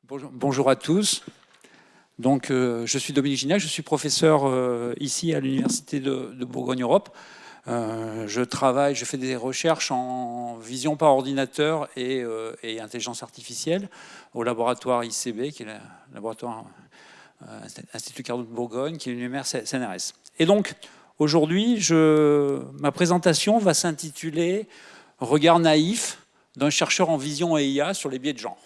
Bonjour à tous. Donc, je suis Dominique Gignac, je suis professeur ici à l'Université de Bourgogne-Europe. Je fais des recherches en vision par ordinateur et intelligence artificielle au laboratoire ICB, qui est le laboratoire Institut Carnot de Bourgogne, qui est l'UMR CNRS. Et donc, aujourd'hui, ma présentation va s'intituler « Regard naïf d'un chercheur en vision et IA sur les biais de genre ».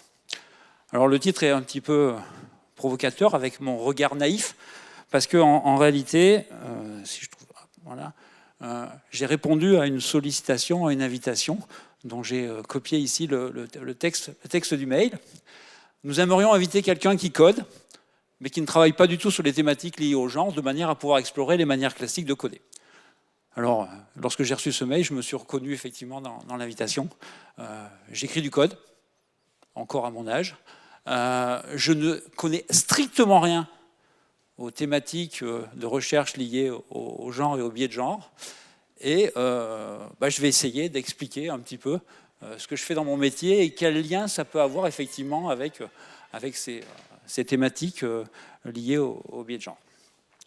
Alors le titre est un petit peu provocateur avec mon regard naïf, parce qu'en réalité, si je trouve, voilà, j'ai répondu à une sollicitation, à une invitation, dont j'ai copié ici le texte du mail. Nous aimerions inviter quelqu'un qui code, mais qui ne travaille pas du tout sur les thématiques liées au genre, de manière à pouvoir explorer les manières classiques de coder. Alors, lorsque j'ai reçu ce mail, je me suis reconnu effectivement dans l'invitation. J'écris du code, encore à mon âge. Je ne connais strictement rien aux thématiques de recherche liées au genre et au biais de genre. Et je vais essayer d'expliquer un petit peu ce que je fais dans mon métier et quel lien ça peut avoir effectivement avec ces thématiques liées au biais de genre.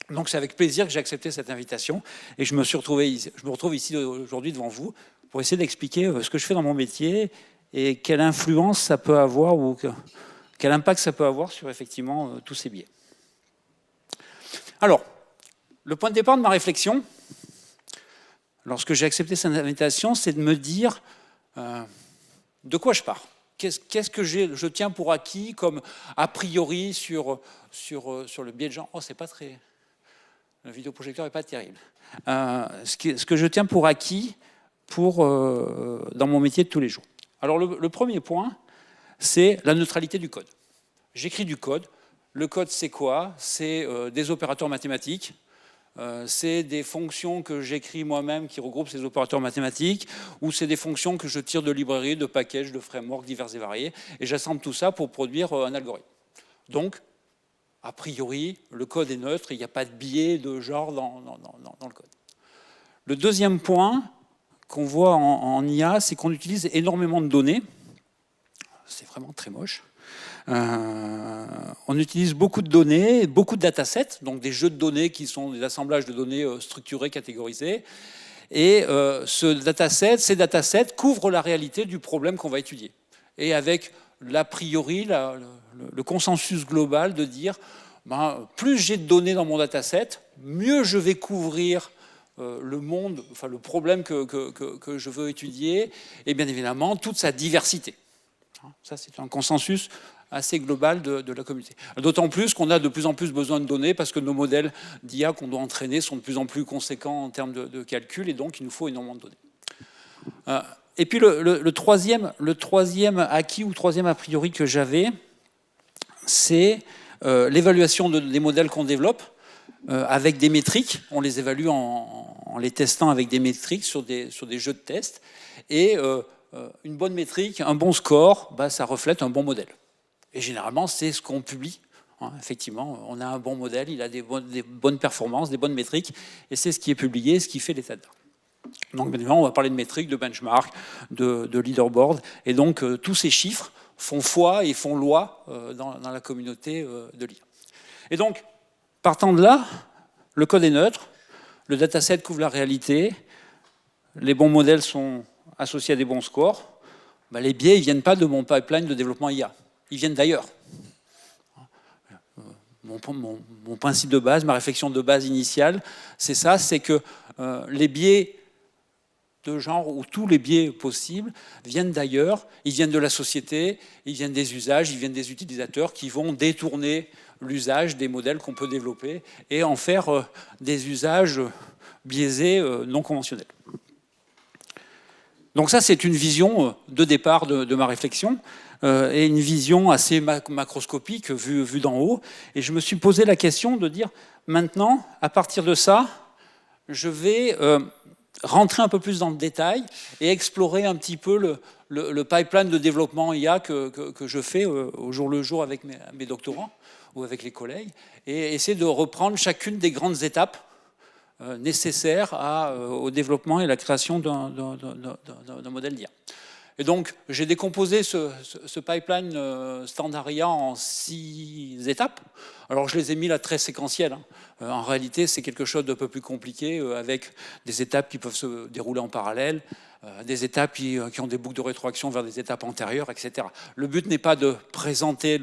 Donc c'est avec plaisir que j'ai accepté cette invitation et je me retrouve ici aujourd'hui devant vous pour essayer d'expliquer ce que je fais dans mon métier et quelle influence ça peut avoir ou quel impact ça peut avoir sur effectivement tous ces biais. Alors, le point de départ de ma réflexion, lorsque j'ai accepté cette invitation, c'est de me dire de quoi je pars. Qu'est-ce que je tiens pour acquis comme a priori sur le biais de genre. Oh, c'est pas très... Le vidéoprojecteur n'est pas terrible. Ce que je tiens pour acquis dans mon métier de tous les jours. Alors, le premier point, c'est la neutralité du code. J'écris du code. Le code, c'est quoi? C'est des opérateurs mathématiques. C'est des fonctions que j'écris moi-même qui regroupent ces opérateurs mathématiques, ou c'est des fonctions que je tire de librairies, de packages, de frameworks divers et variés, et j'assemble tout ça pour produire un algorithme. Donc, a priori, le code est neutre, il n'y a pas de biais de genre dans le code. Le deuxième point qu'on voit en IA, c'est qu'on utilise énormément de données. C'est vraiment très moche. On utilise beaucoup de données, beaucoup de datasets, donc des jeux de données qui sont des assemblages de données structurées, catégorisées. Et ces datasets couvrent la réalité du problème qu'on va étudier. Et avec l'a priori, le consensus global de dire plus j'ai de données dans mon dataset, mieux je vais couvrir le monde, enfin le problème que je veux étudier, et bien évidemment toute sa diversité. Ça, c'est un consensus assez global de la communauté. D'autant plus qu'on a de plus en plus besoin de données parce que nos modèles d'IA qu'on doit entraîner sont de plus en plus conséquents en termes de calcul et donc il nous faut énormément de données. Et puis le troisième acquis ou troisième a priori que j'avais, c'est l'évaluation des modèles qu'on développe avec des métriques. On les évalue en les testant avec des métriques sur des jeux de tests. Et une bonne métrique, un bon score, ça reflète un bon modèle. Et généralement, c'est ce qu'on publie. Effectivement, on a un bon modèle, il a des bonnes performances, des bonnes métriques, et c'est ce qui est publié, ce qui fait l'état de l'art. Donc, bien évidemment, on va parler de métriques, de benchmark, de leaderboard, et donc tous ces chiffres font foi et font loi dans la communauté de l'IA. Et donc, partant de là, le code est neutre, le dataset couvre la réalité, les bons modèles sont associés à des bons scores. Les biais, ils ne viennent pas de mon pipeline de développement IA. Ils viennent d'ailleurs. Mon principe de base, ma réflexion de base initiale, c'est ça, c'est que les biais de genre, ou tous les biais possibles, viennent d'ailleurs, ils viennent de la société, ils viennent des usages, ils viennent des utilisateurs qui vont détourner l'usage des modèles qu'on peut développer et en faire des usages biaisés non conventionnels. Donc ça, c'est une vision de départ de ma réflexion. Et une vision assez macroscopique vue d'en haut. Et je me suis posé la question de dire, maintenant, à partir de ça, je vais rentrer un peu plus dans le détail et explorer un petit peu le pipeline de développement IA que je fais au jour le jour avec mes doctorants ou avec les collègues, et essayer de reprendre chacune des grandes étapes nécessaires au développement et à la création d'un modèle d'IA. Et donc, j'ai décomposé ce pipeline standard IA en 6 étapes. Alors, je les ai mis là très séquentielles. En réalité, c'est quelque chose d'un peu plus compliqué, avec des étapes qui peuvent se dérouler en parallèle, des étapes qui ont des boucles de rétroaction vers des étapes antérieures, etc. Le but n'est pas de présenter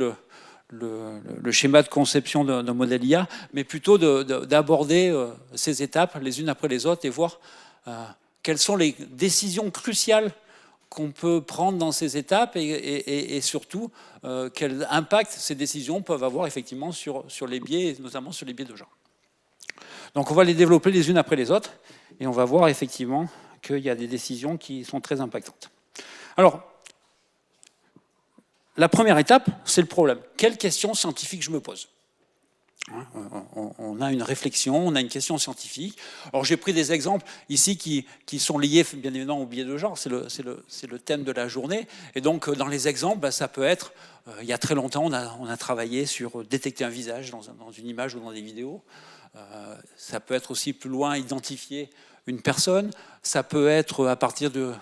le schéma de conception d'un modèle IA, mais plutôt d'aborder ces étapes les unes après les autres et voir quelles sont les décisions cruciales qu'on peut prendre dans ces étapes et surtout quel impact ces décisions peuvent avoir effectivement sur les biais, et notamment sur les biais de genre. Donc on va les développer les unes après les autres et on va voir effectivement qu'il y a des décisions qui sont très impactantes. Alors, la première étape, c'est le problème. Quelle question scientifique je me pose ? On a une réflexion, on a une question scientifique. Alors j'ai pris des exemples ici qui sont liés bien évidemment au biais de genre, c'est le thème de la journée. Et donc dans les exemples, ça peut être, il y a très longtemps, on a travaillé sur détecter un visage dans une image ou dans des vidéos. Ça peut être aussi plus loin, identifier une personne. Ça peut être à partir de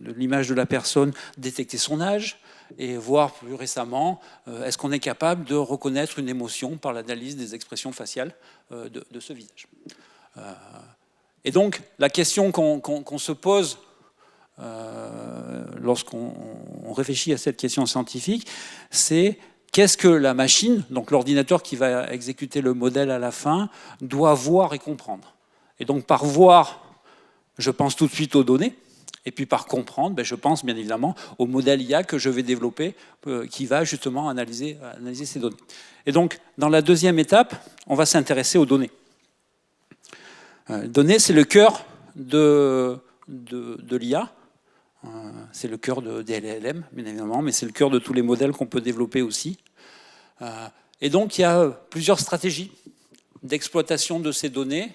l'image de la personne, détecter son âge. Et voir plus récemment, est-ce qu'on est capable de reconnaître une émotion par l'analyse des expressions faciales de ce visage. Et donc, la question qu'on se pose lorsqu'on réfléchit à cette question scientifique, c'est qu'est-ce que la machine, donc l'ordinateur qui va exécuter le modèle à la fin, doit voir et comprendre. Et donc, par voir, je pense tout de suite aux données. Et puis par comprendre, je pense bien évidemment au modèle IA que je vais développer qui va justement analyser ces données. Et donc, dans la deuxième étape, on va s'intéresser aux données. Données, c'est le cœur de l'IA. C'est le cœur des LLM, bien évidemment, mais c'est le cœur de tous les modèles qu'on peut développer aussi. Et donc, il y a plusieurs stratégies d'exploitation de ces données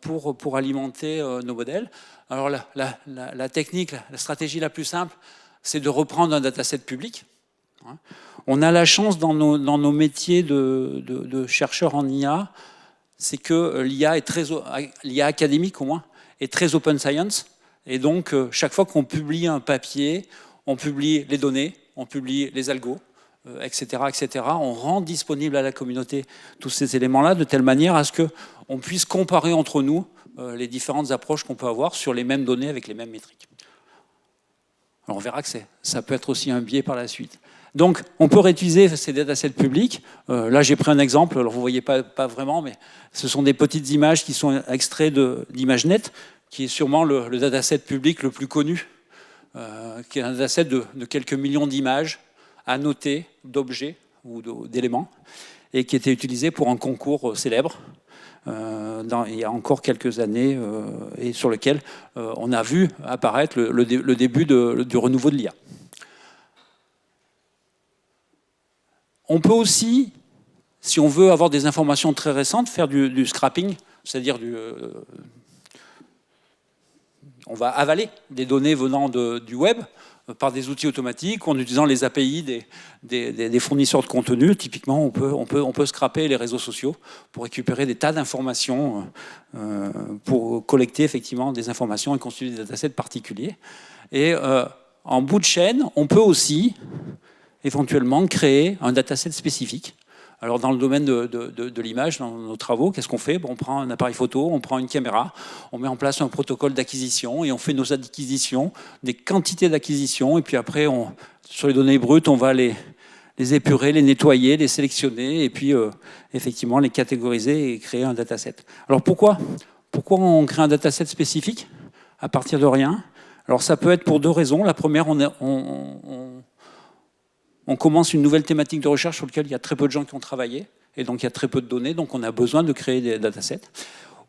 pour alimenter nos modèles. Alors la technique, la stratégie la plus simple, c'est de reprendre un dataset public. On a la chance dans nos métiers de chercheurs en IA, c'est que l'IA académique au moins, est très open science. Et donc, chaque fois qu'on publie un papier, on publie les données, on publie les algos, etc., etc. On rend disponible à la communauté tous ces éléments-là de telle manière à ce qu'on puisse comparer entre nous les différentes approches qu'on peut avoir sur les mêmes données avec les mêmes métriques. Alors on verra que ça peut être aussi un biais par la suite. Donc on peut réutiliser ces datasets publics. Là j'ai pris un exemple, alors vous ne voyez pas vraiment, mais ce sont des petites images qui sont extraits d'ImageNet, qui est sûrement le dataset public le plus connu, qui est un dataset de quelques millions d'images annotés, d'objets ou d'éléments, et qui était utilisé pour un concours célèbre. Il y a encore quelques années et sur lequel on a vu apparaître le début du renouveau de l'IA. On peut aussi, si on veut avoir des informations très récentes, faire du scrapping, c'est-à-dire on va avaler des données venant du web par des outils automatiques, en utilisant les API des fournisseurs de contenu. Typiquement, on peut scraper les réseaux sociaux pour récupérer des tas d'informations, pour collecter effectivement des informations et constituer des datasets particuliers. Et en bout de chaîne, on peut aussi éventuellement créer un dataset spécifique. Alors dans le domaine de l'image, dans nos travaux, qu'est-ce qu'on fait ? On prend un appareil photo, on prend une caméra, on met en place un protocole d'acquisition et on fait nos acquisitions, des quantités d'acquisitions, et puis après, sur les données brutes, on va les épurer, les nettoyer, les sélectionner, et puis effectivement les catégoriser et créer un dataset. Alors pourquoi on crée un dataset spécifique à partir de rien ? Alors ça peut être pour deux raisons. La première, on commence une nouvelle thématique de recherche sur laquelle il y a très peu de gens qui ont travaillé, et donc il y a très peu de données, donc on a besoin de créer des datasets.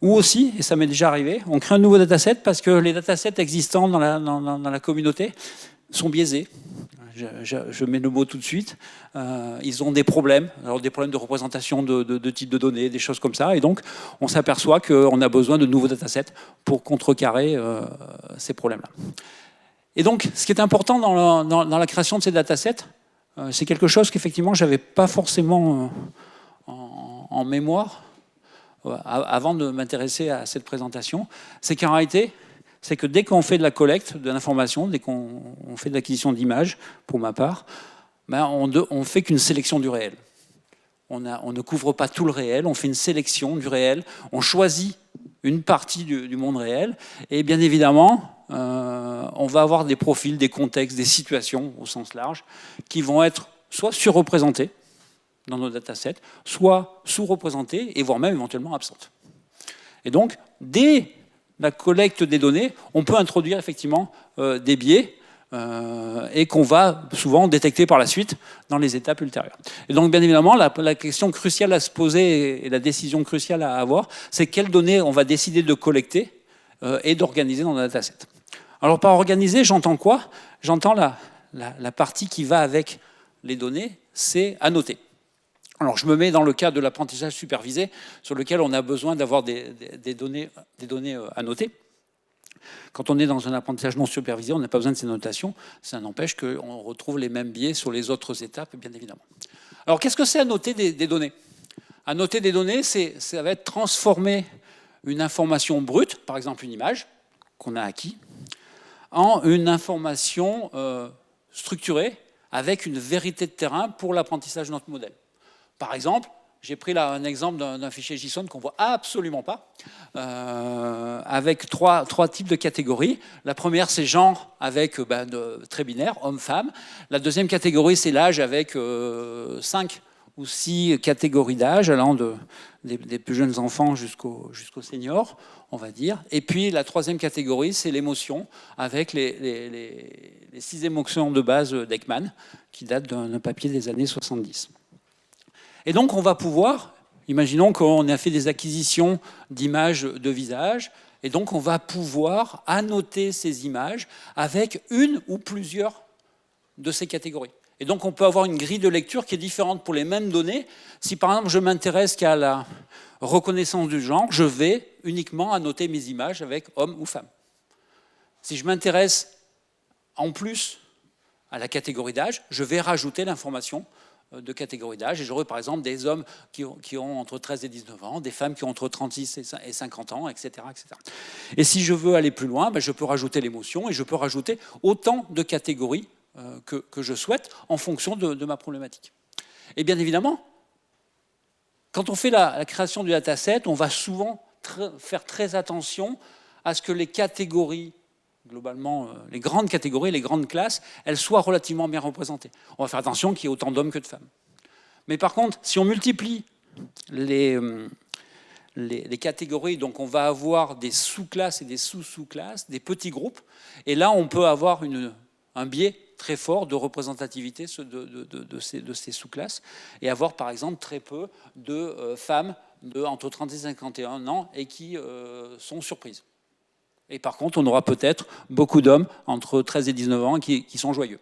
Ou aussi, et ça m'est déjà arrivé, on crée un nouveau dataset parce que les datasets existants dans la communauté sont biaisés. Je mets le mot tout de suite. Ils ont des problèmes, alors des problèmes de représentation de types de données, des choses comme ça, et donc on s'aperçoit qu'on a besoin de nouveaux datasets pour contrecarrer ces problèmes-là. Et donc, ce qui est important dans la création de ces datasets, c'est quelque chose qu'effectivement je n'avais pas forcément en mémoire avant de m'intéresser à cette présentation. C'est qu'en réalité, c'est que dès qu'on fait de la collecte de l'information, dès qu'on fait de l'acquisition d'images, pour ma part, ben on fait qu'une sélection du réel. On ne couvre pas tout le réel, on fait une sélection du réel, on choisit une partie du monde réel, et bien évidemment, on va avoir des profils, des contextes, des situations au sens large, qui vont être soit surreprésentées dans nos datasets, soit sous-représentées, et voire même éventuellement absentes. Et donc, dès la collecte des données, on peut introduire effectivement des biais et qu'on va souvent détecter par la suite dans les étapes ultérieures. Et donc, bien évidemment, la question cruciale à se poser et la décision cruciale à avoir, c'est quelles données on va décider de collecter et d'organiser dans le dataset. Alors, par organiser, j'entends quoi? J'entends la partie qui va avec les données, c'est annoter. Alors, je me mets dans le cas de l'apprentissage supervisé, sur lequel on a besoin d'avoir des données annotées. Quand on est dans un apprentissage non supervisé, on n'a pas besoin de ces notations. Ça n'empêche qu'on retrouve les mêmes biais sur les autres étapes, bien évidemment. Alors, qu'est-ce que c'est annoter des données? Annoter des données, ça va être transformer une information brute, par exemple une image qu'on a acquis, en une information structurée avec une vérité de terrain pour l'apprentissage de notre modèle. Par exemple, j'ai pris là un exemple d'un fichier JSON qu'on ne voit absolument pas, avec trois types de catégories. La première, c'est genre, avec très binaire, homme-femme. La deuxième catégorie, c'est l'âge, avec 5 ou 6 catégories d'âge, allant des plus jeunes enfants jusqu'aux seniors, on va dire. Et puis la troisième catégorie, c'est l'émotion, avec les 6 émotions de base d'Ekman, qui datent d'un papier des années 70. Et donc, on va pouvoir, imaginons qu'on a fait des acquisitions d'images de visage, et donc on va pouvoir annoter ces images avec une ou plusieurs de ces catégories. Et donc, on peut avoir une grille de lecture qui est différente pour les mêmes données. Si, par exemple, je m'intéresse qu'à la reconnaissance du genre, je vais uniquement annoter mes images avec homme ou femme. Si je m'intéresse en plus à la catégorie d'âge, je vais rajouter l'information de catégorie d'âge. Et j'aurai par exemple des hommes qui ont entre 13 et 19 ans, des femmes qui ont entre 36 et 50 ans, etc., etc. Et si je veux aller plus loin, je peux rajouter l'émotion et je peux rajouter autant de catégories que je souhaite en fonction de ma problématique. Et bien évidemment, quand on fait la création du dataset, on va souvent faire très attention à ce que les catégories, globalement, les grandes catégories, les grandes classes, elles soient relativement bien représentées. On va faire attention qu'il y ait autant d'hommes que de femmes. Mais par contre, si on multiplie les catégories, donc on va avoir des sous-classes et des sous-sous-classes, des petits groupes, et là on peut avoir un biais très fort de représentativité de ces sous-classes, et avoir par exemple très peu de femmes entre 30 et 51 ans et qui sont surprises. Et par contre, on aura peut-être beaucoup d'hommes entre 13 et 19 ans qui sont joyeux.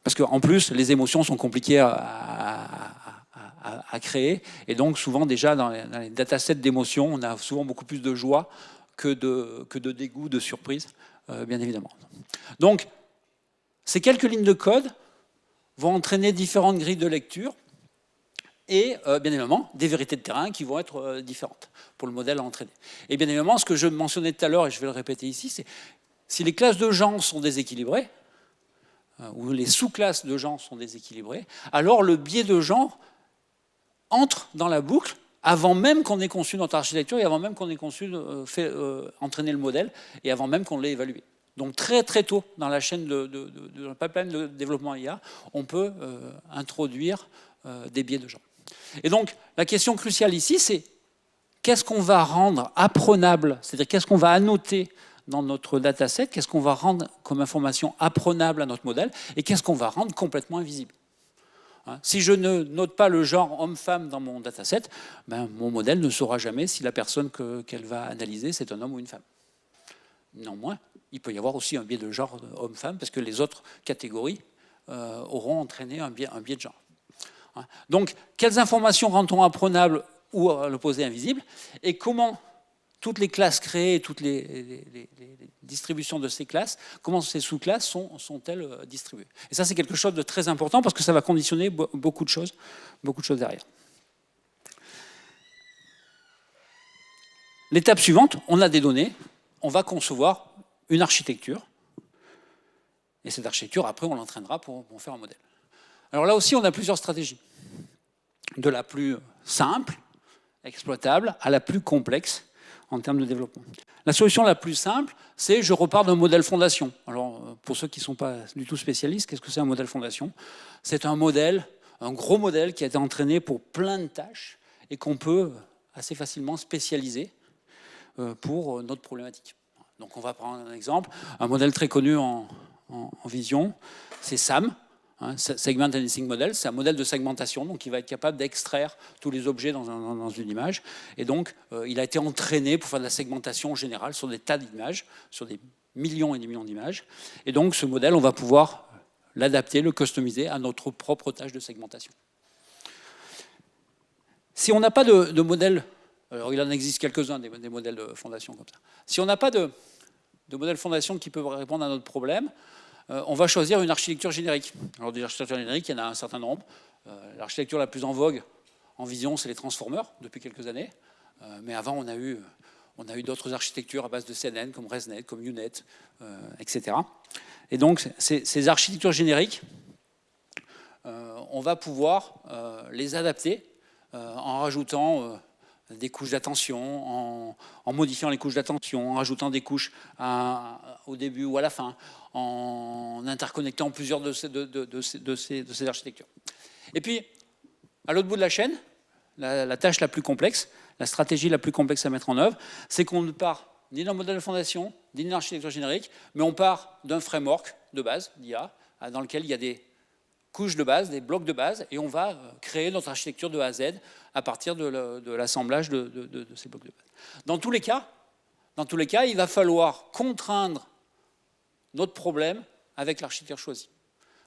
Parce qu'en plus, les émotions sont compliquées à créer. Et donc, souvent, déjà, dans les datasets d'émotions, on a souvent beaucoup plus de joie que de dégoût, de surprise, bien évidemment. Donc, ces quelques lignes de code vont entraîner différentes grilles de lecture et, bien évidemment, des vérités de terrain qui vont être différentes pour le modèle à entraîner. Et bien évidemment, ce que je mentionnais tout à l'heure, et je vais le répéter ici, c'est si les classes de gens sont déséquilibrées, ou les sous-classes de gens sont déséquilibrées, alors le biais de genre entre dans la boucle avant même qu'on ait conçu notre architecture et avant même qu'on ait entraîné le modèle et avant même qu'on l'ait évalué. Donc très très tôt dans la chaîne de la pipeline de développement IA, on peut introduire des biais de genre. Et donc la question cruciale ici, c'est qu'est-ce qu'on va rendre apprenable, c'est-à-dire qu'est-ce qu'on va annoter dans notre dataset, qu'est-ce qu'on va rendre comme information apprenable à notre modèle et qu'est-ce qu'on va rendre complètement invisible. Si je ne note pas le genre homme-femme dans mon dataset, mon modèle ne saura jamais si la personne qu'elle va analyser, c'est un homme ou une femme. Néanmoins, il peut y avoir aussi un biais de genre homme-femme parce que les autres catégories auront entraîné un biais de genre. Donc, quelles informations rendent-on apprenables ou à l'opposé invisibles et comment toutes les classes créées, toutes les distributions de ces classes, comment ces sous-classes sont-elles distribuées. Et ça, c'est quelque chose de très important parce que ça va conditionner beaucoup de choses derrière. L'étape suivante, on a des données, on va concevoir une architecture. Et cette architecture, après, on l'entraînera pour faire un modèle. Alors là aussi, on a plusieurs stratégies. De la plus simple, exploitable, à la plus complexe en termes de développement. La solution la plus simple, c'est je repars d'un modèle fondation. Alors, pour ceux qui ne sont pas du tout spécialistes, qu'est-ce que c'est un modèle fondation? C'est un modèle, un gros modèle qui a été entraîné pour plein de tâches et qu'on peut assez facilement spécialiser pour notre problématique. Donc, on va prendre un exemple. Un modèle très connu en vision, c'est SAM. Segment Anything Model, c'est un modèle de segmentation, donc il va être capable d'extraire tous les objets dans une image. Et donc, il a été entraîné pour faire de la segmentation générale sur des tas d'images, sur des millions et des millions d'images. Et donc, ce modèle, on va pouvoir l'adapter, le customiser à notre propre tâche de segmentation. Si on n'a pas de modèle, alors il en existe quelques-uns, des modèles de fondation comme ça. Si on n'a pas de modèle fondation qui peut répondre à notre problème, on va choisir une architecture générique. Alors des architectures génériques, il y en a un certain nombre. L'architecture la plus en vogue en vision, c'est les transformers, depuis quelques années. Mais avant, on a eu d'autres architectures à base de CNN, comme ResNet, comme UNet, etc. Et donc, ces architectures génériques, on va pouvoir les adapter en rajoutant des couches d'attention, en modifiant les couches d'attention, en rajoutant des couches au début ou à la fin, en interconnectant plusieurs de ces architectures. Et puis, à l'autre bout de la chaîne, la tâche la plus complexe, la stratégie la plus complexe à mettre en œuvre, c'est qu'on ne part ni d'un modèle de fondation, ni d'une architecture générique, mais on part d'un framework de base d'IA, dans lequel il y a des couches de base, des blocs de base, et on va créer notre architecture de A à Z à partir de l'assemblage de ces blocs de base. Dans tous les cas, il va falloir contraindre notre problème avec l'architecture choisie.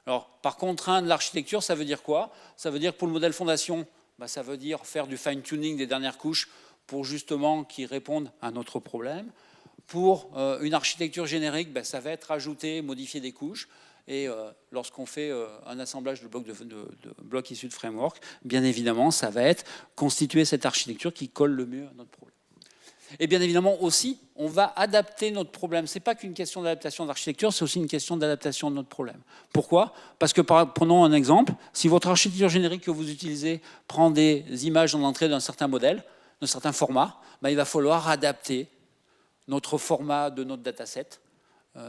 Alors, par contraindre l'architecture, ça veut dire quoi? Ça veut dire que pour le modèle fondation, ça veut dire faire du fine-tuning des dernières couches pour justement qu'ils répondent à notre problème. Pour une architecture générique, ça va être ajouter, modifier des couches. Et lorsqu'on fait un assemblage de blocs issus de framework, bien évidemment, ça va être constituer cette architecture qui colle le mieux à notre problème. Et bien évidemment aussi, on va adapter notre problème. Ce n'est pas qu'une question d'adaptation de l'architecture, c'est aussi une question d'adaptation de notre problème. Pourquoi? Parce que, prenons un exemple, si votre architecture générique que vous utilisez prend des images en entrée d'un certain modèle, d'un certain format, il va falloir adapter notre format de notre dataset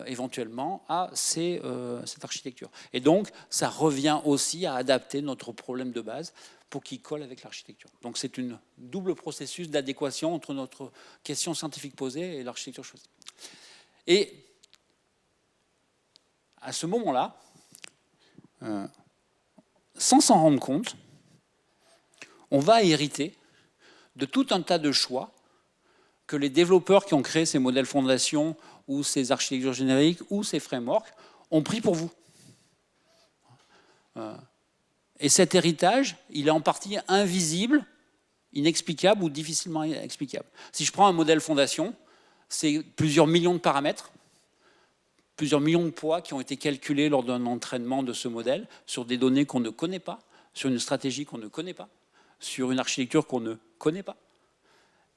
éventuellement à cette architecture. Et donc, ça revient aussi à adapter notre problème de base pour qu'il colle avec l'architecture. Donc, c'est un double processus d'adéquation entre notre question scientifique posée et l'architecture choisie. Et à ce moment-là, sans s'en rendre compte, on va hériter de tout un tas de choix que les développeurs qui ont créé ces modèles fondation ou ces architectures génériques ou ces frameworks ont pris pour vous. Et cet héritage, il est en partie invisible, inexplicable ou difficilement explicable. Si je prends un modèle fondation, c'est plusieurs millions de paramètres, plusieurs millions de poids qui ont été calculés lors d'un entraînement de ce modèle sur des données qu'on ne connaît pas, sur une stratégie qu'on ne connaît pas, sur une architecture qu'on ne connaît pas.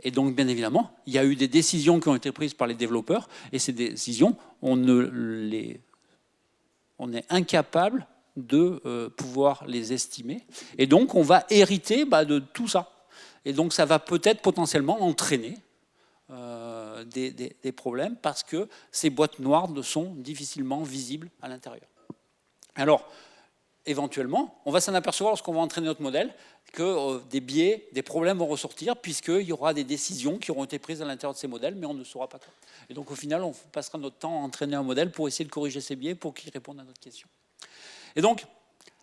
Et donc, bien évidemment, il y a eu des décisions qui ont été prises par les développeurs, et ces décisions, on est incapable de pouvoir les estimer. Et donc, on va hériter de tout ça. Et donc, ça va peut-être potentiellement entraîner des problèmes, parce que ces boîtes noires sont difficilement visibles à l'intérieur. Alors, éventuellement, on va s'en apercevoir lorsqu'on va entraîner notre modèle que des biais, des problèmes vont ressortir puisqu'il y aura des décisions qui auront été prises à l'intérieur de ces modèles, mais on ne saura pas quoi. Et donc au final, on passera notre temps à entraîner un modèle pour essayer de corriger ces biais pour qu'il réponde à notre question. Et donc,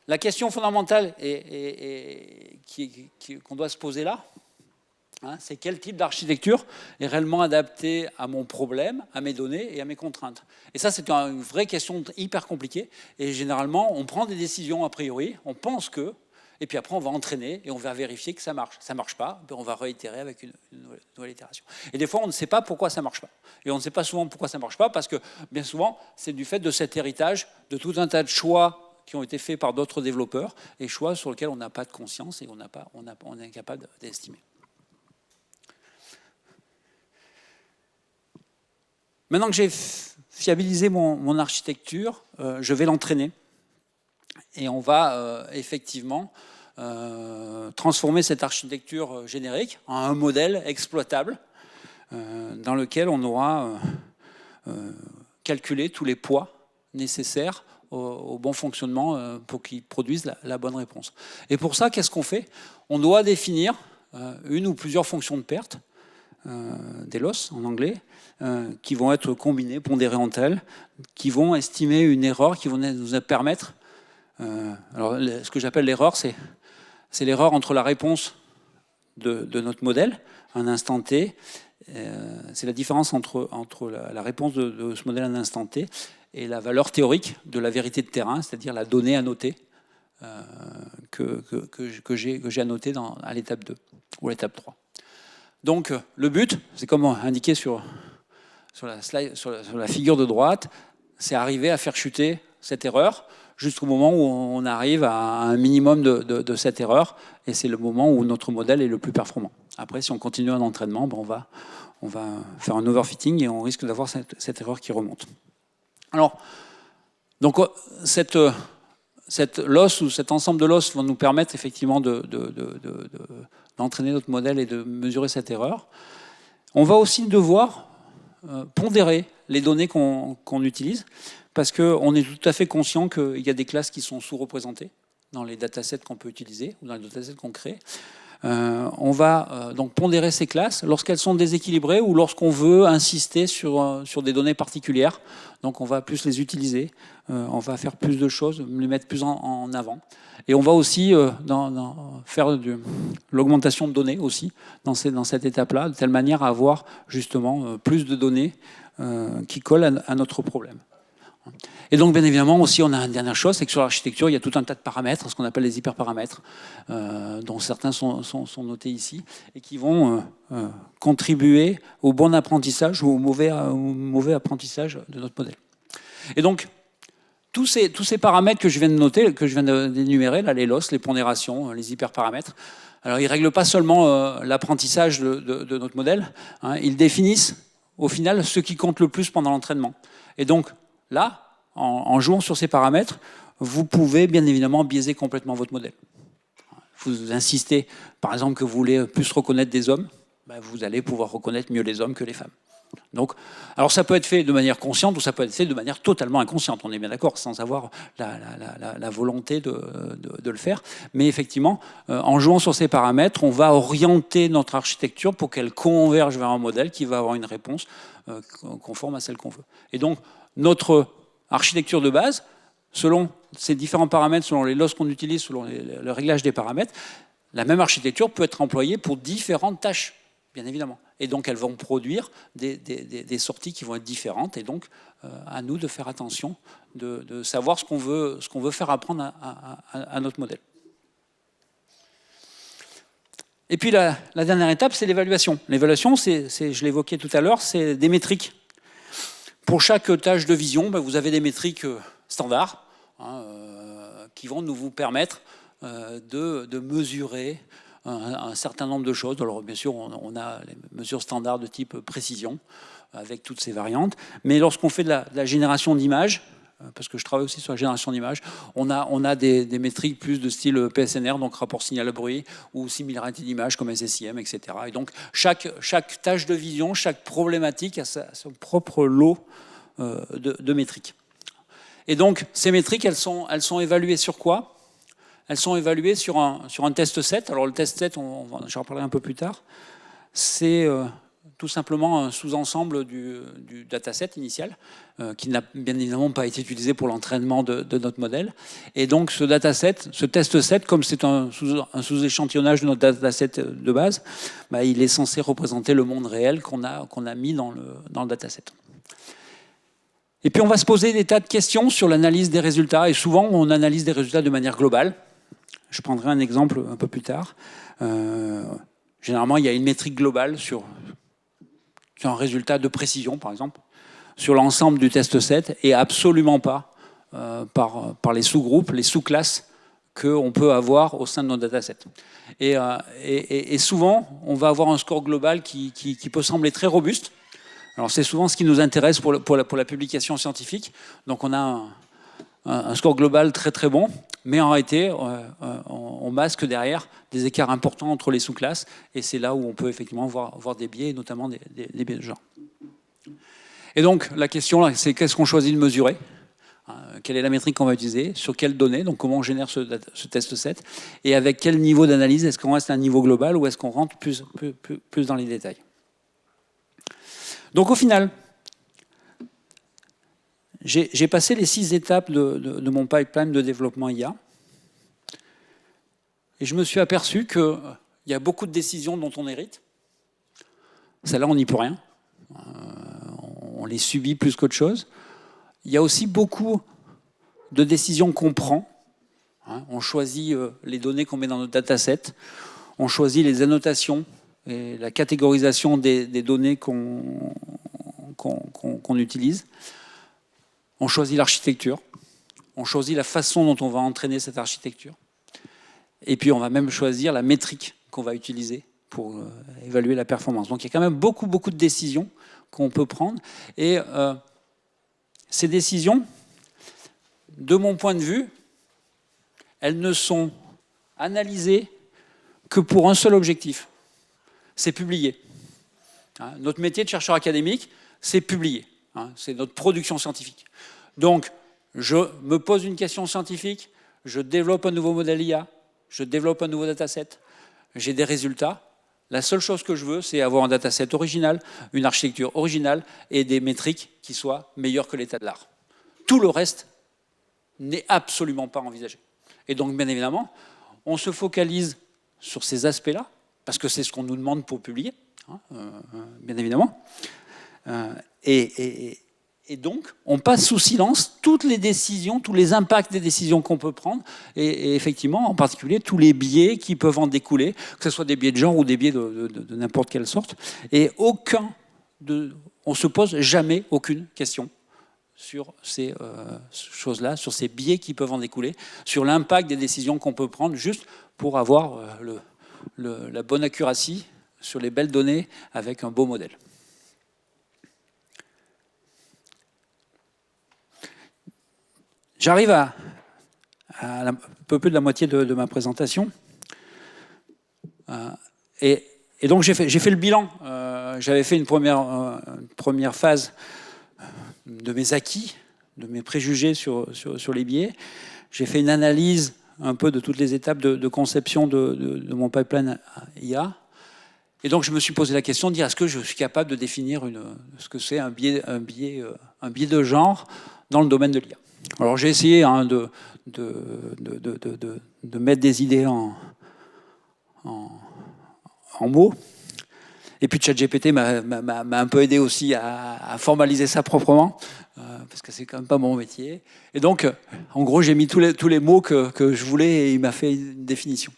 la question fondamentale qu'on doit se poser là, c'est quel type d'architecture est réellement adaptée à mon problème, à mes données et à mes contraintes. Et ça, c'est une vraie question hyper compliquée. Et généralement, on prend des décisions a priori, on pense que, et puis après, on va entraîner et on va vérifier que ça marche. Ça ne marche pas, on va réitérer avec une nouvelle itération. Et des fois, on ne sait pas pourquoi ça ne marche pas. Et on ne sait pas souvent pourquoi ça ne marche pas, parce que bien souvent, c'est du fait de cet héritage, de tout un tas de choix qui ont été faits par d'autres développeurs, et choix sur lesquels on n'a pas de conscience et on est incapable d'estimer. Maintenant que j'ai fiabilisé mon architecture, je vais l'entraîner. Et on va effectivement transformer cette architecture générique en un modèle exploitable dans lequel on aura calculé tous les poids nécessaires au bon fonctionnement pour qu'ils produisent la bonne réponse. Et pour ça, qu'est-ce qu'on fait? On doit définir une ou plusieurs fonctions de perte, des loss en anglais, qui vont être combinées, pondérées entre elles, qui vont estimer une erreur, qui vont nous permettre... alors, ce que j'appelle l'erreur, c'est l'erreur entre la réponse de notre modèle, à un instant T. C'est la différence entre la réponse de ce modèle à un instant T et la valeur théorique de la vérité de terrain, c'est-à-dire la donnée annotée que j'ai annotée à l'étape 2 ou à l'étape 3. Donc, le but, c'est comme indiqué sur la figure de droite, c'est arriver à faire chuter cette erreur jusqu'au moment où on arrive à un minimum de cette erreur, et c'est le moment où notre modèle est le plus performant. Après, si on continue un entraînement, on va faire un overfitting et on risque d'avoir cette erreur qui remonte. Alors, donc cette loss ou cet ensemble de loss vont nous permettre effectivement d'entraîner notre modèle et de mesurer cette erreur. On va aussi devoir pondérer les données qu'on utilise, parce qu'on est tout à fait conscient qu'il y a des classes qui sont sous-représentées dans les datasets qu'on peut utiliser ou dans les datasets qu'on crée. On va donc pondérer ces classes lorsqu'elles sont déséquilibrées ou lorsqu'on veut insister sur des données particulières. Donc on va plus les utiliser, on va faire plus de choses, les mettre plus en avant. Et on va aussi faire de l'augmentation de données aussi dans cette étape-là, de telle manière à avoir justement plus de données qui collent à notre problème. Et donc, bien évidemment, aussi, on a une dernière chose, c'est que sur l'architecture, il y a tout un tas de paramètres, ce qu'on appelle les hyperparamètres, dont certains sont notés ici, et qui vont contribuer au bon apprentissage ou au mauvais apprentissage de notre modèle. Et donc, tous ces paramètres que je viens de noter, que je viens d'énumérer, là, les loss, les pondérations, les hyperparamètres, alors ils ne règlent pas seulement l'apprentissage de notre modèle, hein, ils définissent, au final, ce qui compte le plus pendant l'entraînement. Et donc, là, en jouant sur ces paramètres, vous pouvez bien évidemment biaiser complètement votre modèle. Vous insistez, par exemple, que vous voulez plus reconnaître des hommes, vous allez pouvoir reconnaître mieux les hommes que les femmes. Donc, alors ça peut être fait de manière consciente ou ça peut être fait de manière totalement inconsciente, on est bien d'accord, sans avoir la volonté de le faire. Mais effectivement, en jouant sur ces paramètres, on va orienter notre architecture pour qu'elle converge vers un modèle qui va avoir une réponse conforme à celle qu'on veut. Et donc, notre architecture de base, selon ces différents paramètres, selon les loss qu'on utilise, selon le réglage des paramètres, la même architecture peut être employée pour différentes tâches, bien évidemment. Et donc, elles vont produire des sorties qui vont être différentes. Et donc, à nous de faire attention, de savoir ce qu'on veut faire apprendre à notre modèle. Et puis, la dernière étape, c'est l'évaluation. L'évaluation, je l'évoquais tout à l'heure, c'est des métriques. Pour chaque tâche de vision, vous avez des métriques standards qui vont vous permettre de mesurer un certain nombre de choses. Alors bien sûr, on a les mesures standards de type précision avec toutes ces variantes. Mais lorsqu'on fait de la génération d'images, parce que je travaille aussi sur la génération d'images, on a des métriques plus de style PSNR, donc rapport signal-bruit, ou similarité d'images comme SSIM, etc. Et donc chaque tâche de vision, chaque problématique a son propre lot de métriques. Et donc ces métriques, elles sont évaluées sur quoi? Elles sont évaluées sur un test set. Alors le test set, j'en parlerai un peu plus tard, c'est tout simplement un sous-ensemble du dataset initial qui n'a bien évidemment pas été utilisé pour l'entraînement de notre modèle. Et donc ce dataset, ce test set, comme c'est un sous-échantillonnage de notre dataset de base, il est censé représenter le monde réel qu'on a mis dans le dataset. Et puis on va se poser des tas de questions sur l'analyse des résultats. Et souvent, on analyse des résultats de manière globale. Je prendrai un exemple un peu plus tard. Généralement, il y a une métrique globale sur un résultat de précision, par exemple, sur l'ensemble du test set, et absolument pas par les sous-groupes, les sous-classes qu'on peut avoir au sein de nos datasets. Et souvent, on va avoir un score global qui peut sembler très robuste, Alors c'est souvent ce qui nous intéresse pour la publication scientifique. Donc on a un score global très très bon, mais en réalité, on masque derrière des écarts importants entre les sous-classes, et c'est là où on peut effectivement voir des biais, notamment des biais de genre. Et donc la question, c'est qu'est-ce qu'on choisit de mesurer ? Quelle est la métrique qu'on va utiliser? Sur quelles données? Donc comment on génère ce test set? Et avec quel niveau d'analyse? Est-ce qu'on reste à un niveau global ou est-ce qu'on rentre plus dans les détails? Donc au final, j'ai passé les 6 étapes de mon pipeline de développement IA. Et je me suis aperçu qu'il y a beaucoup de décisions dont on hérite. Celles-là, on n'y peut rien. On les subit plus qu'autre chose. Il y a aussi beaucoup de décisions qu'on prend. On choisit les données qu'on met dans notre dataset. On choisit les annotations et la catégorisation des données qu'on utilise. On choisit l'architecture. On choisit la façon dont on va entraîner cette architecture. Et puis, on va même choisir la métrique qu'on va utiliser pour évaluer la performance. Donc, il y a quand même beaucoup de décisions qu'on peut prendre. Et ces décisions, de mon point de vue, elles ne sont analysées que pour un seul objectif. C'est publier. Notre métier de chercheur académique, c'est publier. C'est notre production scientifique. Donc, je me pose une question scientifique, je développe un nouveau modèle IA, je développe un nouveau dataset, j'ai des résultats. La seule chose que je veux, c'est avoir un dataset original, une architecture originale et des métriques qui soient meilleures que l'état de l'art. Tout le reste n'est absolument pas envisagé. Et donc, bien évidemment, on se focalise sur ces aspects-là, parce que c'est ce qu'on nous demande pour publier, bien évidemment. Et donc, on passe sous silence toutes les décisions, tous les impacts des décisions qu'on peut prendre, et effectivement, en particulier, tous les biais qui peuvent en découler, que ce soit des biais de genre ou des biais de n'importe quelle sorte. Et on ne se pose jamais aucune question sur ces choses-là, sur ces biais qui peuvent en découler, sur l'impact des décisions qu'on peut prendre, juste pour avoir la bonne accuracy sur les belles données avec un beau modèle. J'arrive à un peu plus de la moitié de ma présentation. Et donc j'ai fait le bilan. J'avais fait une première phase de mes acquis, de mes préjugés sur les biais. J'ai fait une analyse un peu de toutes les étapes de conception de mon pipeline IA. Et donc je me suis posé la question de dire est-ce que je suis capable de définir ce que c'est un biais de genre dans le domaine de l'IA. Alors j'ai essayé de mettre des idées en mots. Et puis ChatGPT m'a un peu aidé aussi à formaliser ça proprement, parce que c'est quand même pas mon métier. Et donc, en gros, j'ai mis tous les mots que je voulais et il m'a fait une définition.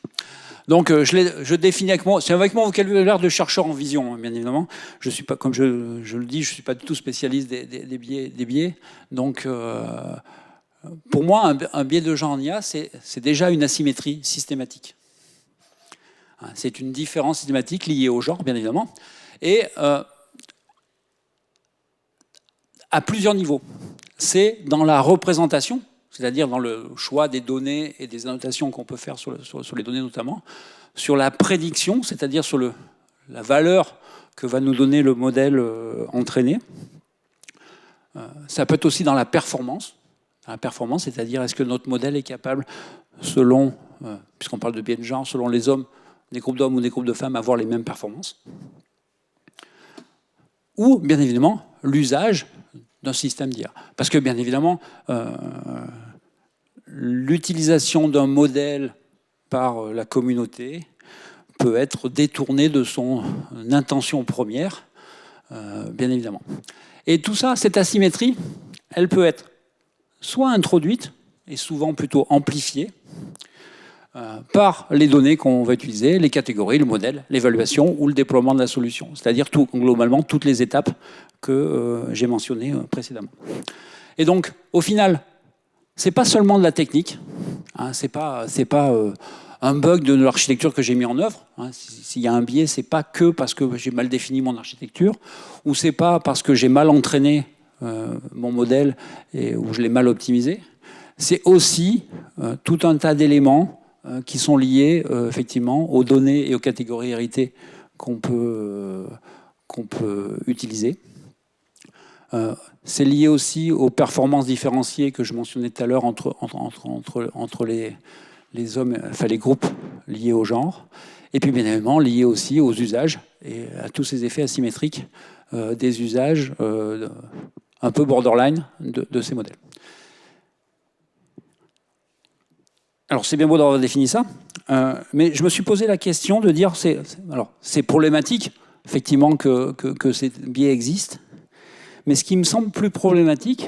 Donc, je définis avec moi. C'est avec mon vocabulaire de chercheur en vision, bien évidemment. Je suis pas, comme je le dis, je suis pas du tout spécialiste des biais. Donc, pour moi, un biais de genre en IA, c'est déjà une asymétrie systématique. C'est une différence systématique liée au genre, bien évidemment, et à plusieurs niveaux. C'est dans la représentation, c'est-à-dire dans le choix des données et des annotations qu'on peut faire sur les données notamment, sur la prédiction, c'est-à-dire sur la valeur que va nous donner le modèle entraîné. Ça peut être aussi dans la performance. La performance, c'est-à-dire est-ce que notre modèle est capable, selon, puisqu'on parle de biais de genre, selon les hommes, des groupes d'hommes ou des groupes de femmes, avoir les mêmes performances. Ou, bien évidemment, l'usage d'un système d'IA. Parce que, bien évidemment, l'utilisation d'un modèle par la communauté peut être détournée de son intention première, bien évidemment. Et tout ça, cette asymétrie, elle peut être soit introduite, et souvent plutôt amplifiée, par les données qu'on va utiliser, les catégories, le modèle, l'évaluation ou le déploiement de la solution. C'est-à-dire globalement toutes les étapes que j'ai mentionnées précédemment. Et donc, au final, c'est pas seulement de la technique, c'est pas un bug de l'architecture que j'ai mis en œuvre. S'il y a un biais, c'est pas que parce que j'ai mal défini mon architecture, ou c'est pas parce que j'ai mal entraîné mon modèle et où je l'ai mal optimisé. C'est aussi tout un tas d'éléments qui sont liés effectivement aux données et aux catégories héritées qu'on peut utiliser. C'est lié aussi aux performances différenciées que je mentionnais tout à l'heure entre les hommes, enfin les groupes liés au genre, et puis bien évidemment lié aussi aux usages et à tous ces effets asymétriques des usages un peu borderline de ces modèles. Alors c'est bien beau d'avoir défini ça, mais je me suis posé la question de dire, c'est problématique effectivement que ces biais existent, mais ce qui me semble plus problématique,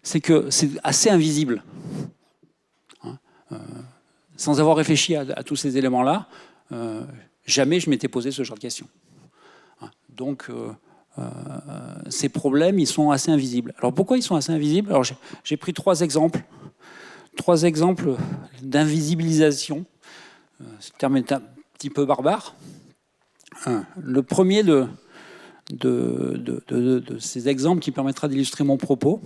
c'est que c'est assez invisible. Sans avoir réfléchi à tous ces éléments-là, jamais je m'étais posé ce genre de questions. Donc, ces problèmes, ils sont assez invisibles. Alors, pourquoi ils sont assez invisibles? Alors, j'ai pris trois exemples d'invisibilisation. Ce terme est un petit peu barbare. Le premier de ces exemples qui permettra d'illustrer mon propos,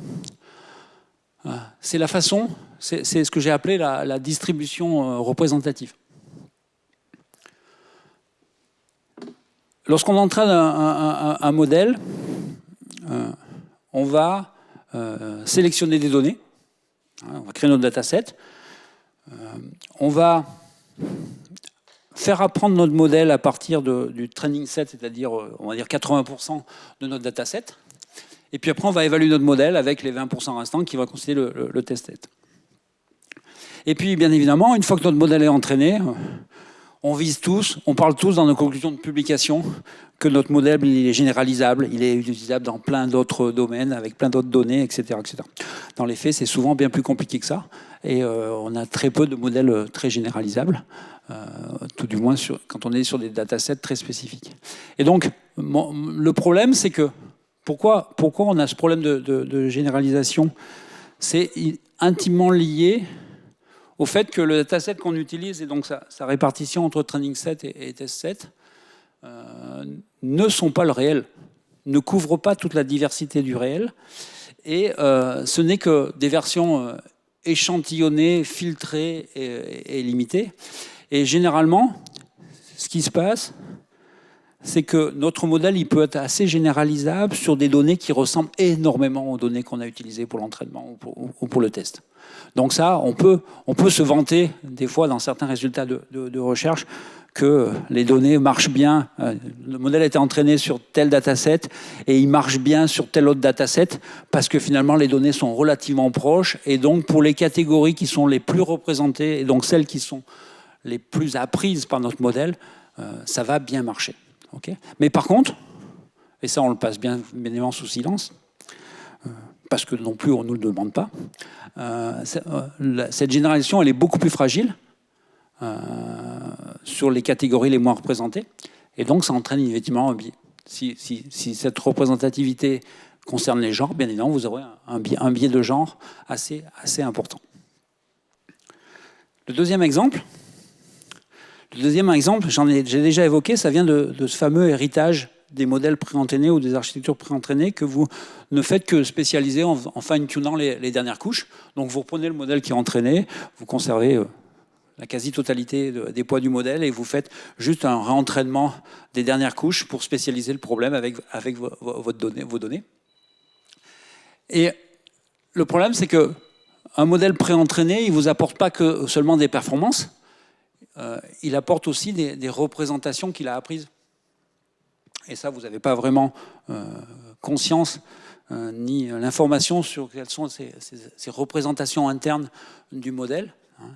c'est la façon, c'est ce que j'ai appelé la distribution représentative. Lorsqu'on entraîne un modèle, on va sélectionner des données, on va créer notre dataset, on va faire apprendre notre modèle à partir du training set, c'est-à-dire on va dire 80% de notre dataset. Et puis après, on va évaluer notre modèle avec les 20% restants qui vont constituer le test set. Et puis, bien évidemment, une fois que notre modèle est entraîné, on parle tous dans nos conclusions de publication que notre modèle il est généralisable, il est utilisable dans plein d'autres domaines, avec plein d'autres données, etc., etc. Dans les faits, c'est souvent bien plus compliqué que ça. Et on a très peu de modèles très généralisables, tout du moins quand on est sur des datasets très spécifiques. Et donc, le problème, c'est que pourquoi on a ce problème de généralisation? C'est intimement lié au fait que le dataset qu'on utilise et donc sa répartition entre training set et test set ne sont pas le réel, ne couvrent pas toute la diversité du réel, et ce n'est que des versions échantillonnées, filtrées et limitées. Et généralement, ce qui se passe, c'est que notre modèle il peut être assez généralisable sur des données qui ressemblent énormément aux données qu'on a utilisées pour l'entraînement ou pour le test. Donc ça, on peut se vanter des fois dans certains résultats de recherche que les données marchent bien. Le modèle a été entraîné sur tel dataset et il marche bien sur tel autre dataset parce que finalement les données sont relativement proches et donc pour les catégories qui sont les plus représentées et donc celles qui sont les plus apprises par notre modèle, ça va bien marcher. Okay. Mais par contre, et ça on le passe bien évidemment sous silence, parce que non plus on ne nous le demande pas, cette généralisation elle est beaucoup plus fragile sur les catégories les moins représentées, et donc ça entraîne effectivement un biais. Si cette représentativité concerne les genres, bien évidemment vous aurez un biais de genre assez important. Le deuxième exemple, j'ai déjà évoqué, ça vient de ce fameux héritage des modèles préentraînés ou des architectures préentraînées que vous ne faites que spécialiser en fine-tunant les dernières couches. Donc vous reprenez le modèle qui est entraîné, vous conservez la quasi-totalité des poids du modèle et vous faites juste un réentraînement des dernières couches pour spécialiser le problème avec vos données. Et le problème, c'est qu'un modèle préentraîné, il ne vous apporte pas que seulement des performances, il apporte aussi des représentations qu'il a apprises. Et ça, vous n'avez pas vraiment conscience ni l'information sur quelles sont ces représentations internes du modèle,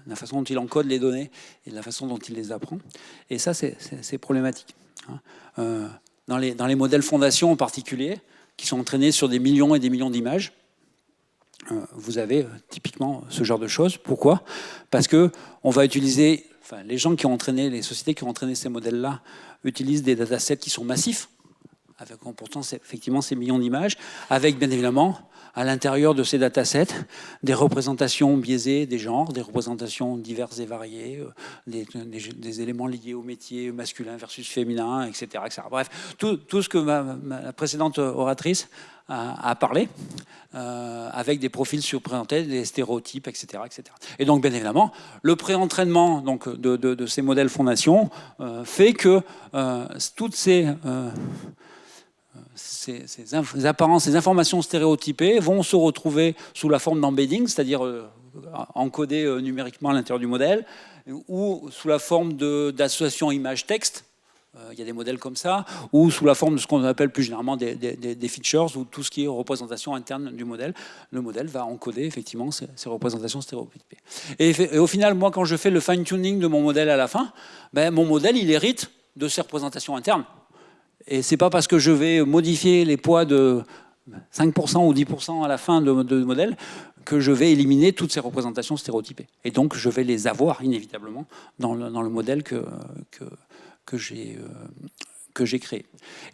la façon dont il encode les données et la façon dont il les apprend. Et ça, c'est problématique. Dans les modèles fondation en particulier, qui sont entraînés sur des millions et des millions d'images, vous avez typiquement ce genre de choses. Pourquoi? Parce qu'on va utiliser... Enfin, les sociétés qui ont entraîné ces modèles-là utilisent des datasets qui sont massifs, avec comportant effectivement ces millions d'images, avec bien évidemment à l'intérieur de ces datasets des représentations biaisées des genres, des représentations diverses et variées, des éléments liés au métier masculin versus féminin, etc. etc. Bref, tout ce que ma précédente oratrice a parlé, avec des profils surprésentés, des stéréotypes, etc., etc. Et donc, bien évidemment, le pré-entraînement de ces modèles fondation fait que toutes ces apparences, ces informations stéréotypées vont se retrouver sous la forme d'embedding, c'est-à-dire encodées numériquement à l'intérieur du modèle, ou sous la forme d'association image-texte. Il y a des modèles comme ça, ou sous la forme de ce qu'on appelle plus généralement des features, ou tout ce qui est représentation interne du modèle. Le modèle va encoder effectivement ces représentations stéréotypées. Et au final, moi, quand je fais le fine-tuning de mon modèle à la fin, mon modèle, il hérite de ces représentations internes. Et c'est pas parce que je vais modifier les poids de 5% ou 10% à la fin de modèle que je vais éliminer toutes ces représentations stéréotypées. Et donc, je vais les avoir inévitablement dans le modèle que j'ai créé.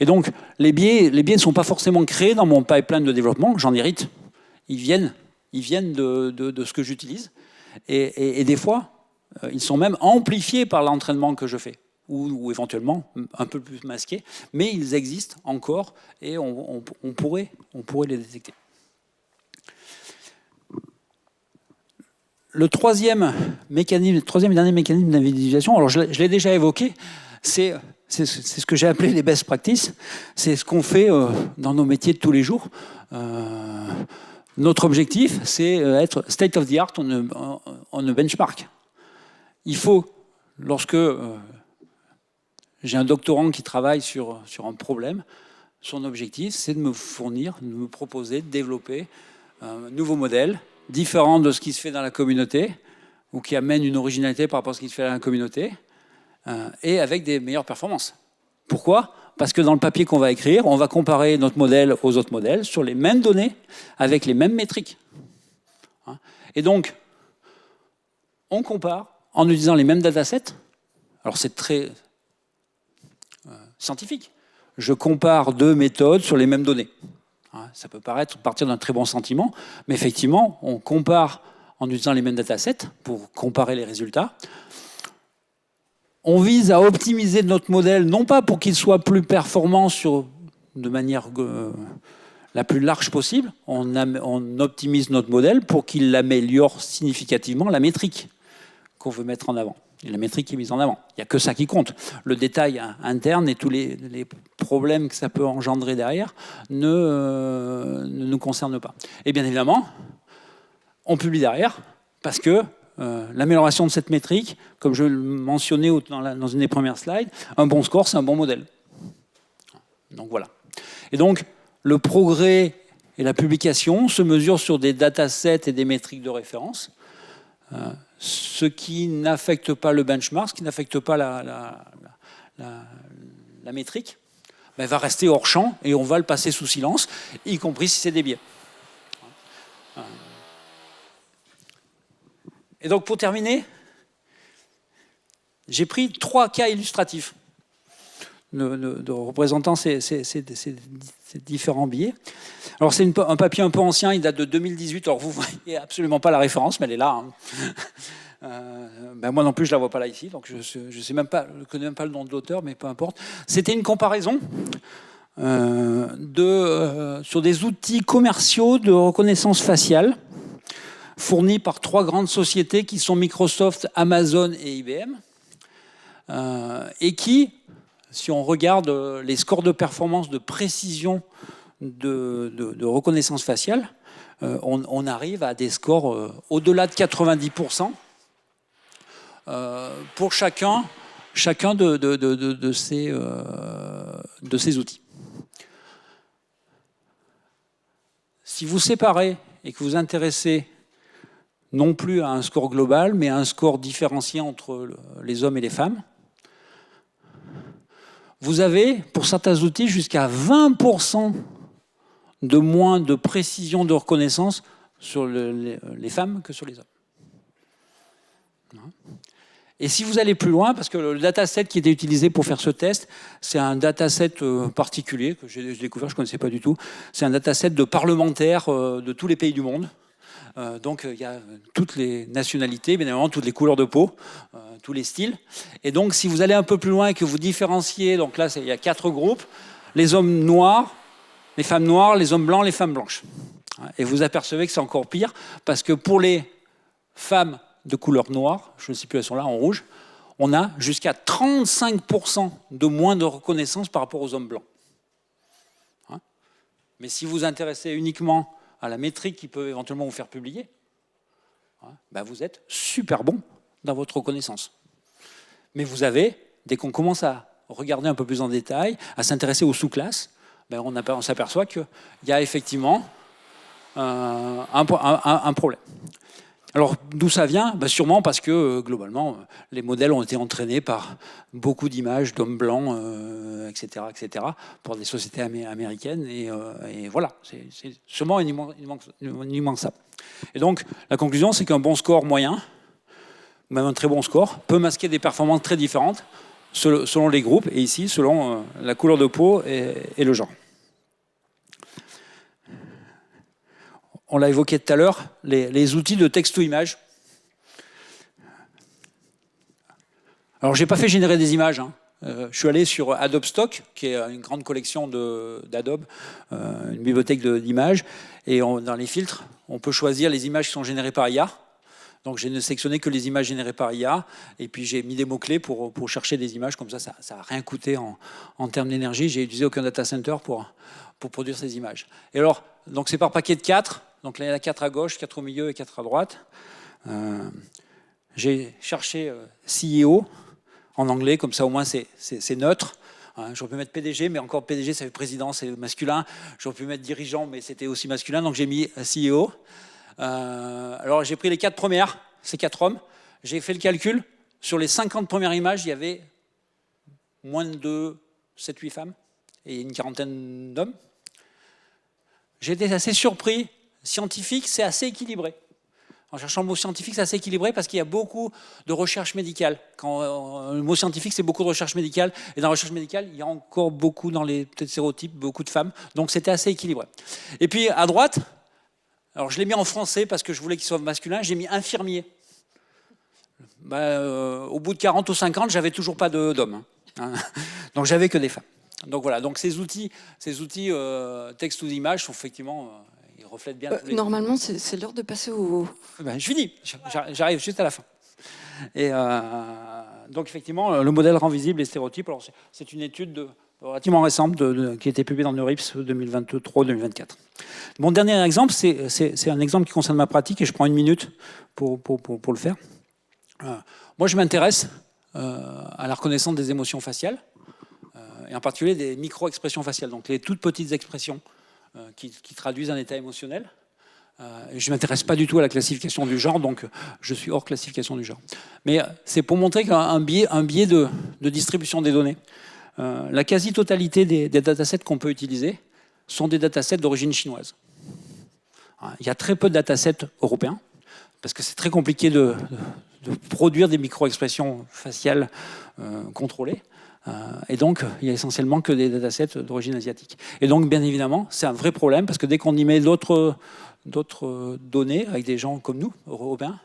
Et donc, les biais ne sont pas forcément créés dans mon pipeline de développement, j'en hérite. Ils viennent de ce que j'utilise. Et des fois, ils sont même amplifiés par l'entraînement que je fais. Ou éventuellement un peu plus masqués, mais ils existent encore et on pourrait les détecter. Le troisième et dernier mécanisme d'individualisation, alors je l'ai déjà évoqué, c'est ce que j'ai appelé les best practices, c'est ce qu'on fait dans nos métiers de tous les jours. Notre objectif, c'est être state of the art on a benchmark. Il faut, lorsque j'ai un doctorant qui travaille sur un problème, son objectif, c'est de me fournir, de me proposer, de développer un nouveau modèle, différent de ce qui se fait dans la communauté, ou qui amène une originalité par rapport à ce qui se fait dans la communauté, et avec des meilleures performances. Pourquoi ? Parce que dans le papier qu'on va écrire, on va comparer notre modèle aux autres modèles sur les mêmes données, avec les mêmes métriques. Et donc, on compare en utilisant les mêmes datasets. Alors c'est très scientifique. Je compare deux méthodes sur les mêmes données. Ça peut partir d'un très bon sentiment, mais effectivement, on compare en utilisant les mêmes datasets pour comparer les résultats. On vise à optimiser notre modèle, non pas pour qu'il soit plus performant de manière la plus large possible, on optimise notre modèle pour qu'il améliore significativement la métrique qu'on veut mettre en avant. Et la métrique est mise en avant. Il n'y a que ça qui compte. Le détail interne et tous les problèmes que ça peut engendrer derrière ne nous concernent pas. Et bien évidemment, on publie derrière parce que l'amélioration de cette métrique, comme je le mentionnais dans une des premières slides, un bon score, c'est un bon modèle. Donc voilà. Et donc, le progrès et la publication se mesurent sur des datasets et des métriques de référence. Ce qui n'affecte pas le benchmark, ce qui n'affecte pas la métrique, va rester hors champ et on va le passer sous silence, y compris si c'est des biais. Et donc pour terminer, j'ai pris 3 cas illustratifs de représentant ces différents biais. Alors c'est un papier un peu ancien, il date de 2018, alors vous ne voyez absolument pas la référence, mais elle est là. Moi non plus je ne la vois pas là ici, donc je ne connais même pas le nom de l'auteur, mais peu importe. C'était une comparaison sur des outils commerciaux de reconnaissance faciale fournis par 3 grandes sociétés qui sont Microsoft, Amazon et IBM, et qui, si on regarde les scores de performance de précision de reconnaissance faciale, on arrive à des scores au-delà de 90% pour chacun de ces outils. Si vous séparez et que vous vous intéressez non plus à un score global, mais à un score différencié entre les hommes et les femmes, vous avez, pour certains outils, jusqu'à 20% de moins de précision de reconnaissance sur les femmes que sur les hommes. Et si vous allez plus loin, parce que le dataset qui était utilisé pour faire ce test, c'est un dataset particulier que j'ai découvert, je ne connaissais pas du tout. C'est un dataset de parlementaires de tous les pays du monde. Donc il y a toutes les nationalités, bien évidemment toutes les couleurs de peau, tous les styles. Et donc si vous allez un peu plus loin et que vous différenciez, donc là il y a 4 groupes, les hommes noirs, les femmes noires, les hommes blancs, les femmes blanches. Et vous apercevez que c'est encore pire, parce que pour les femmes de couleur noire, je ne sais plus, elles sont là en rouge, on a jusqu'à 35% de moins de reconnaissance par rapport aux hommes blancs. Mais si vous vous intéressez uniquement à la métrique qui peut éventuellement vous faire publier, ben vous êtes super bon dans votre reconnaissance. Mais vous avez, dès qu'on commence à regarder un peu plus en détail, à s'intéresser aux sous-classes, ben on s'aperçoit qu'il y a effectivement un problème. Alors, d'où ça vient? Ben sûrement parce que, globalement, les modèles ont été entraînés par beaucoup d'images d'hommes blancs, etc., pour des sociétés américaines. Et voilà, c'est sûrement il manque ça. Et donc, la conclusion, c'est qu'un bon score moyen, même un très bon score, peut masquer des performances très différentes selon les groupes, et ici, selon la couleur de peau et le genre. On l'a évoqué tout à l'heure, les outils de texte-to-image. Alors, je n'ai pas fait générer des images. Je suis allé sur Adobe Stock, qui est une grande collection d'Adobe, une bibliothèque d'images. Et dans les filtres, on peut choisir les images qui sont générées par IA. Donc, j'ai ne sélectionné que les images générées par IA. Et puis, j'ai mis des mots-clés pour chercher des images. Comme ça n'a rien coûté en termes d'énergie. J'ai utilisé aucun data center pour produire ces images. Et alors, donc c'est par paquet de 4. Donc là, il y en a 4 à gauche, 4 au milieu et 4 à droite. J'ai cherché CEO en anglais, comme ça au moins c'est neutre. J'aurais pu mettre PDG, mais encore PDG, ça fait président, c'est masculin. J'aurais pu mettre dirigeant, mais c'était aussi masculin, donc j'ai mis CEO. Alors j'ai pris les 4 premières, ces 4 hommes. J'ai fait le calcul. Sur les 50 premières images, il y avait moins de 7-8 femmes et une quarantaine d'hommes. J'ai été assez surpris. Scientifique, c'est assez équilibré. En cherchant le mot scientifique, c'est assez équilibré parce qu'il y a beaucoup de recherche médicale. Le mot scientifique, c'est beaucoup de recherche médicale. Et dans la recherche médicale, il y a encore beaucoup dans les stéréotypes, beaucoup de femmes. Donc c'était assez équilibré. Et puis à droite, alors je l'ai mis en français parce que je voulais qu'il soit masculin, j'ai mis infirmier. Au bout de 40 ou 50, j'avais toujours pas d'hommes. Donc j'avais que des femmes. Donc voilà, donc ces outils texte ou image sont effectivement... ils reflètent bien tous les... Normalement, c'est l'heure de passer au... je finis, j'arrive juste à la fin. Et donc effectivement, le modèle rend visible les stéréotypes. Alors, c'est une étude relativement récente qui a été publiée dans NeurIPS 2023-2024. Mon dernier exemple, c'est un exemple qui concerne ma pratique et je prends 1 minute pour le faire. Moi, je m'intéresse à la reconnaissance des émotions faciales, et en particulier des micro-expressions faciales, donc les toutes petites expressions qui traduisent un état émotionnel. Je ne m'intéresse pas du tout à la classification du genre, donc je suis hors classification du genre. Mais c'est pour montrer qu'un biais de distribution des données. La quasi-totalité des datasets qu'on peut utiliser sont des datasets d'origine chinoise. Il y a très peu de datasets européens, parce que c'est très compliqué de produire des micro-expressions faciales contrôlées. Et donc, il n'y a essentiellement que des datasets d'origine asiatique. Et donc, bien évidemment, c'est un vrai problème, parce que dès qu'on y met d'autres données, avec des gens comme nous, européens,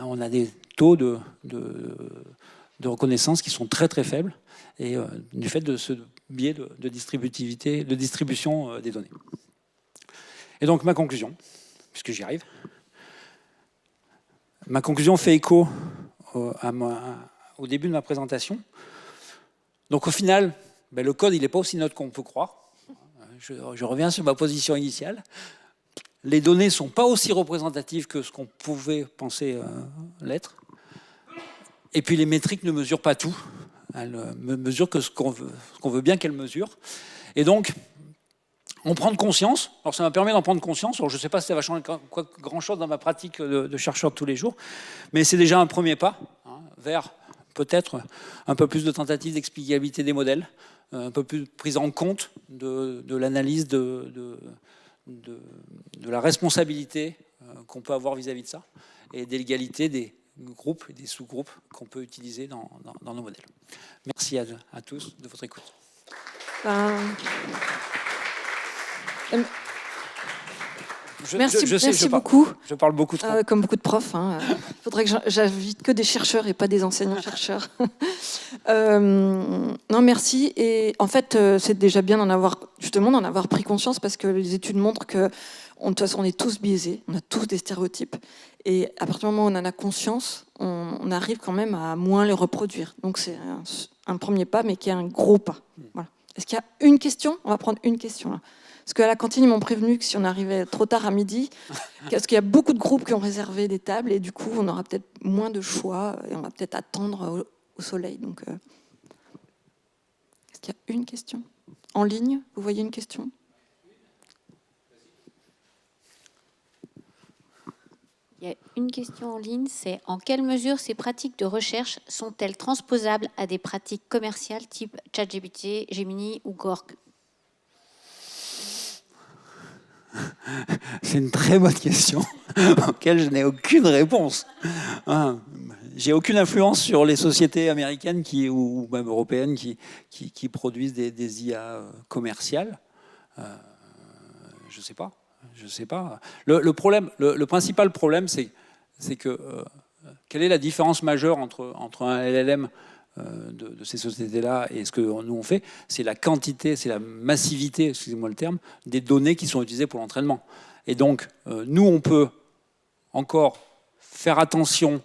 on a des taux de reconnaissance qui sont très très faibles, et du fait de ce biais de distribution des données. Et donc, ma conclusion, puisque j'y arrive, ma conclusion fait écho au début de ma présentation. Donc au final, le code, il n'est pas aussi neutre qu'on peut croire. Je reviens sur ma position initiale. Les données ne sont pas aussi représentatives que ce qu'on pouvait penser l'être. Et puis les métriques ne mesurent pas tout. Elles ne mesurent que ce qu'on veut bien qu'elles mesurent. Et donc, en prendre conscience. Alors ça m'a permis d'en prendre conscience. Alors je ne sais pas si ça va changer grand-chose dans ma pratique de chercheur de tous les jours, mais c'est déjà un premier pas vers peut-être un peu plus de tentatives d'explicabilité des modèles, un peu plus de prise en compte de l'analyse de la responsabilité qu'on peut avoir vis-à-vis de ça, et de l'égalité groupes et des sous-groupes qu'on peut utiliser dans nos modèles. Merci à tous de votre écoute. Merci beaucoup. Je parle beaucoup trop. Comme beaucoup de profs. Il faudrait que j'invite que des chercheurs et pas des enseignants-chercheurs. Non, merci. Et en fait, c'est déjà bien d'en avoir pris conscience parce que les études montrent que, de toute façon, on est tous biaisés, on a tous des stéréotypes. Et à partir du moment où on en a conscience, on arrive quand même à moins les reproduire. Donc c'est un premier pas, mais qui est un gros pas. Voilà. Est-ce qu'il y a une question ? On va prendre une question là. Parce qu'à la cantine, ils m'ont prévenu que si on arrivait trop tard à midi, parce qu'il y a beaucoup de groupes qui ont réservé des tables et du coup, on aura peut-être moins de choix et on va peut-être attendre au soleil. Donc, est-ce qu'il y a une question ? En ligne, vous voyez une question ? Il y a une question en ligne, c'est en quelle mesure ces pratiques de recherche sont-elles transposables à des pratiques commerciales type ChatGPT, Gemini ou Grok ? C'est une très bonne question auquel je n'ai aucune réponse. J'ai aucune influence sur les sociétés américaines ou même européennes qui produisent des IA commerciales. Je sais pas. Le principal problème, c'est que quelle est la différence majeure entre un LLM de ces sociétés-là et ce que nous on fait, c'est la quantité, c'est la massivité, excusez-moi le terme, des données qui sont utilisées pour l'entraînement. Et donc, nous, on peut encore faire attention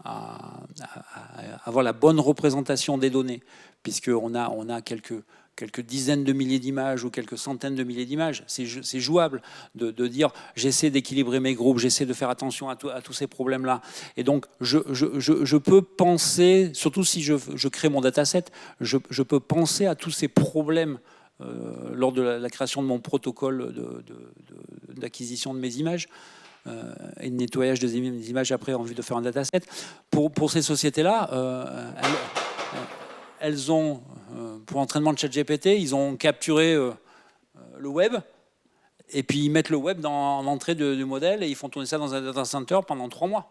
à avoir la bonne représentation des données, puisqu'on a quelques dizaines de milliers d'images ou quelques centaines de milliers d'images. C'est jouable de dire j'essaie d'équilibrer mes groupes, j'essaie de faire attention à tous ces problèmes-là. Et donc, je peux penser, surtout si je crée mon dataset, je peux penser à tous ces problèmes lors de la création de mon protocole d'acquisition de mes images et de nettoyage des images après en vue de faire un dataset. Pour ces sociétés-là, elles ont, pour l'entraînement de ChatGPT, ils ont capturé le web, et puis ils mettent le web dans l'entrée du modèle, et ils font tourner ça dans un data center pendant 3 mois.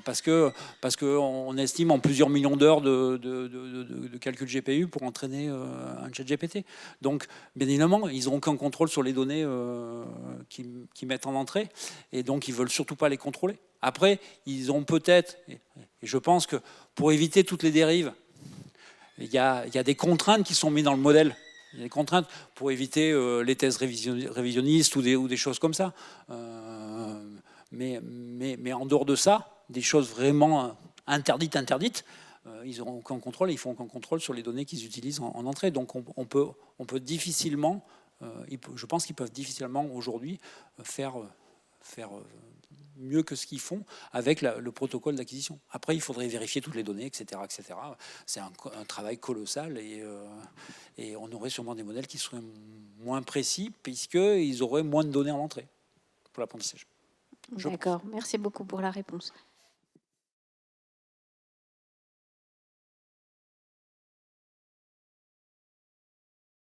Parce qu'on estime en plusieurs millions d'heures de calcul GPU pour entraîner un ChatGPT. Donc, bien évidemment, ils n'auront qu'un contrôle sur les données qu'ils mettent en entrée, et donc ils ne veulent surtout pas les contrôler. Après, ils ont peut-être, et je pense que pour éviter toutes les dérives, il y a des contraintes qui sont mises dans le modèle. Il y a des contraintes pour éviter les thèses révisionnistes ou des choses comme ça. Mais en dehors de ça, des choses vraiment interdites, ils n'auront aucun contrôle, et ils font aucun contrôle sur les données qu'ils utilisent en entrée. Donc on peut difficilement, je pense qu'ils peuvent difficilement aujourd'hui faire mieux que ce qu'ils font avec le protocole d'acquisition. Après, il faudrait vérifier toutes les données, etc. etc. C'est un travail colossal, et on aurait sûrement des modèles qui seraient moins précis puisqu'ils auraient moins de données en entrée pour l'apprentissage. D'accord, merci beaucoup pour la réponse.